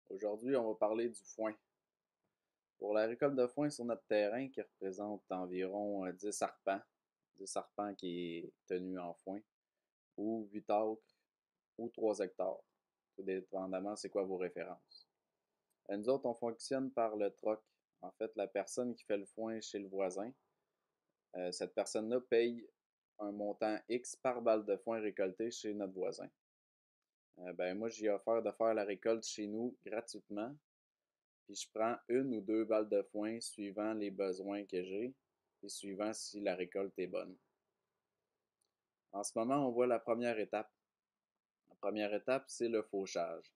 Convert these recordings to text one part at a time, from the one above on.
Aujourd'hui, on va parler du foin. Pour la récolte de foin sur notre terrain, qui représente environ 10 arpents, 10 arpents qui est tenu en foin, ou 8 acres, ou 3 hectares, tout dépendamment c'est quoi vos références. Nous autres, on fonctionne par le troc. En fait, la personne qui fait le foin chez le voisin, cette personne-là paye un montant X par balle de foin récoltée chez notre voisin. Moi, j'ai offert de faire la récolte chez nous gratuitement. Puis je prends une ou deux balles de foin suivant les besoins que j'ai et suivant si la récolte est bonne. En ce moment, on voit la première étape. La première étape, c'est le fauchage.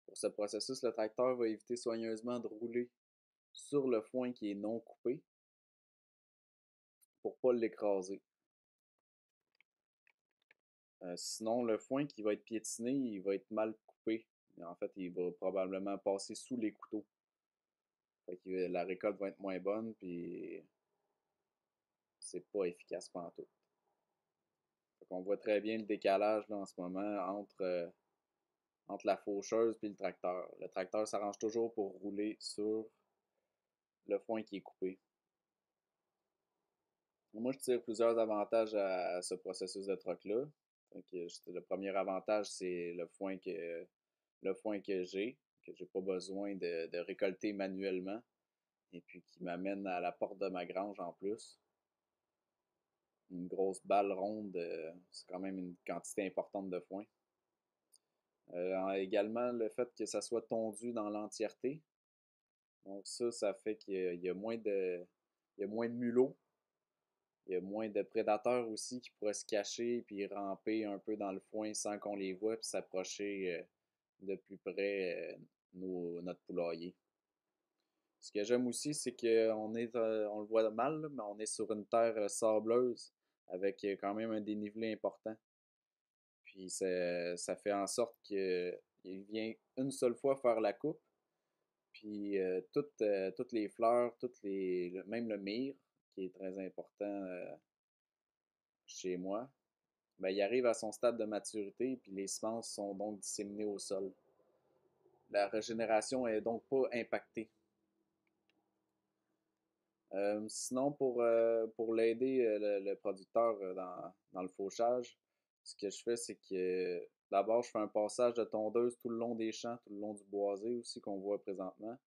Pour ce processus, le tracteur va éviter soigneusement de rouler sur le foin qui est non coupé pour ne pas l'écraser. Sinon, le foin qui va être piétiné, il va être mal coupé. En fait, il va probablement passer sous les couteaux. Fait que la récolte va être moins bonne, puis c'est pas efficace pantoute. On voit très bien le décalage là, en ce moment entre la faucheuse et le tracteur. Le tracteur s'arrange toujours pour rouler sur le foin qui est coupé. Moi, je tire plusieurs avantages à ce processus de troc-là. Le premier avantage, c'est le foin que j'ai pas besoin de récolter manuellement, et puis qui m'amène à la porte de ma grange en plus. Une grosse balle ronde, c'est quand même une quantité importante de foin. Également, le fait que ça soit tondu dans l'entièreté. Donc ça fait qu'il y a il y a moins de mulots. Il y a moins de prédateurs aussi qui pourraient se cacher puis ramper un peu dans le foin sans qu'on les voie puis s'approcher de plus près notre poulailler. Ce que j'aime aussi, c'est on le voit mal, là, mais on est sur une terre sableuse avec quand même un dénivelé important. Puis ça fait en sorte qu'il vient une seule fois faire la coupe. Puis toutes les fleurs, même le myrrhe, qui est très important chez moi, il arrive à son stade de maturité, puis les semences sont donc disséminées au sol. La régénération est donc pas impactée. Sinon, pour l'aider, le producteur dans le fauchage, ce que je fais, c'est que d'abord, je fais un passage de tondeuse tout le long des champs, tout le long du boisé aussi qu'on voit présentement,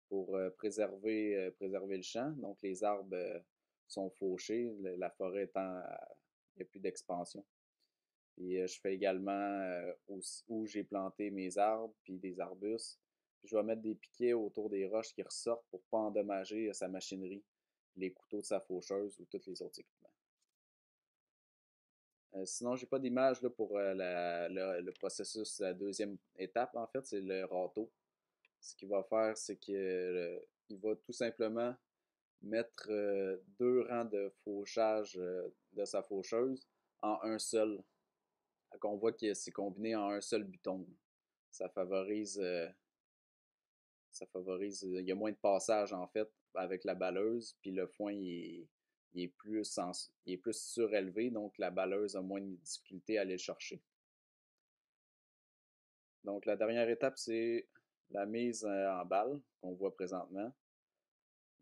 pour préserver le champ. Donc, les arbres sont fauchés, la forêt étant, il n'y a plus d'expansion. Et je fais également où j'ai planté mes arbres, puis des arbustes. Puis je vais mettre des piquets autour des roches qui ressortent pour ne pas endommager sa machinerie, les couteaux de sa faucheuse ou tous les autres équipements. Sinon, j'ai pas d'image là, pour le processus, la deuxième étape, en fait, c'est le râteau. Ce qu'il va faire, c'est qu'il va tout simplement mettre deux rangs de fauchage de sa faucheuse en un seul. On voit que c'est combiné en un seul buton. Ça favorise, euh, il y a moins de passage en fait avec la balleuse, puis le foin il est plus surélevé, donc la balleuse a moins de difficulté à aller le chercher. Donc la dernière étape, c'est la mise en balle qu'on voit présentement.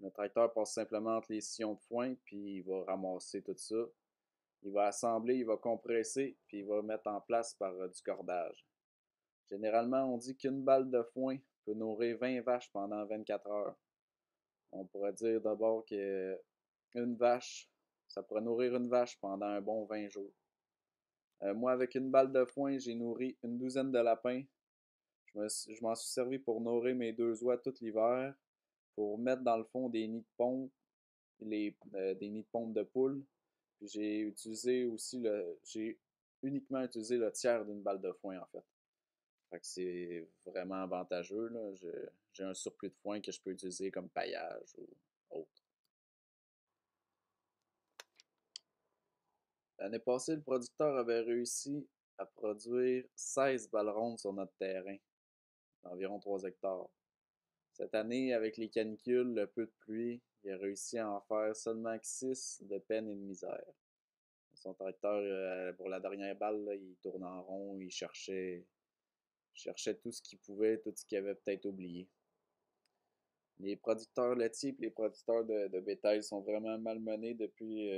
Le tracteur passe simplement entre les sillons de foin, puis il va ramasser tout ça. Il va assembler, il va compresser, puis il va mettre en place par du cordage. Généralement, on dit qu'une balle de foin peut nourrir 20 vaches pendant 24 heures. On pourrait dire d'abord que une vache, ça pourrait nourrir une vache pendant un bon 20 jours. Moi, avec une balle de foin, j'ai nourri une douzaine de lapins. Je m'en suis servi pour nourrir mes deux oies tout l'hiver, pour mettre dans le fond des nids de pompe, des nids de pompe de poules. Puis j'ai uniquement utilisé le tiers d'une balle de foin en fait. Fait que c'est vraiment avantageux, là. J'ai un surplus de foin que je peux utiliser comme paillage ou autre. L'année passée, le producteur avait réussi à produire 16 balles rondes sur notre terrain, d'environ 3 hectares. Cette année, avec les canicules, le peu de pluie, il a réussi à en faire seulement 6 de peine et de misère. Son tracteur, pour la dernière balle, là, il tourne en rond, il cherchait Je cherchais tout ce qu'ils pouvaient, tout ce qu'ils avaient peut-être oublié. Les producteurs laitiers et les producteurs de bétail sont vraiment malmenés depuis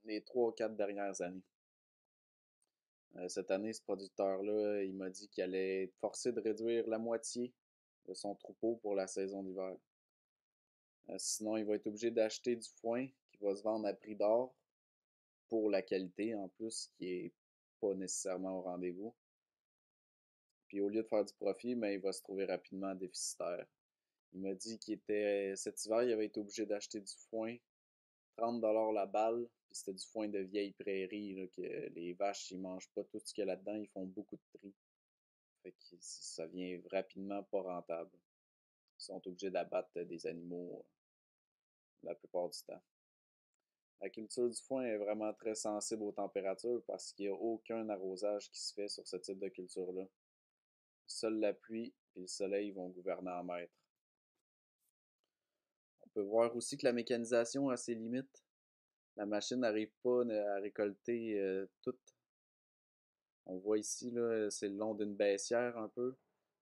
les 3 ou 4 dernières années. Cette année, ce producteur-là, il m'a dit qu'il allait être forcé de réduire la moitié de son troupeau pour la saison d'hiver. Sinon, il va être obligé d'acheter du foin qui va se vendre à prix d'or pour la qualité en plus, qui est pas nécessairement au rendez-vous. Puis au lieu de faire du profit, mais il va se trouver rapidement déficitaire. Il m'a dit qu'il était cet hiver, il avait été obligé d'acheter du foin 30$ la balle, puis c'était du foin de vieille prairie, là, que les vaches, ils mangent pas tout ce qu'il y a là-dedans, ils font beaucoup de tri. Fait que ça vient rapidement pas rentable. Ils sont obligés d'abattre des animaux la plupart du temps. La culture du foin est vraiment très sensible aux températures parce qu'il n'y a aucun arrosage qui se fait sur ce type de culture-là. Seule la pluie et le soleil vont gouverner en maître. On peut voir aussi que la mécanisation a ses limites. La machine n'arrive pas à récolter tout. On voit ici, là, c'est le long d'une baissière un peu,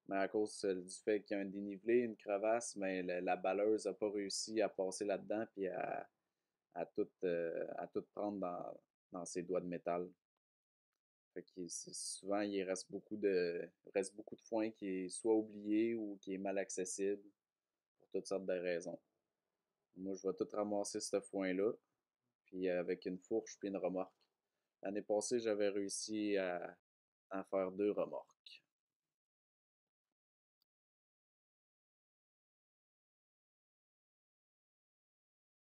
mais à cause du fait qu'il y a un dénivelé, une crevasse, mais la balleuse n'a pas réussi à passer là-dedans puis à tout prendre dans ses doigts de métal. Fait que souvent, reste beaucoup de foin qui est soit oublié ou qui est mal accessible pour toutes sortes de raisons. Moi, je vais tout ramasser ce foin-là, puis avec une fourche puis une remorque. L'année passée, j'avais réussi à faire 2 remorques.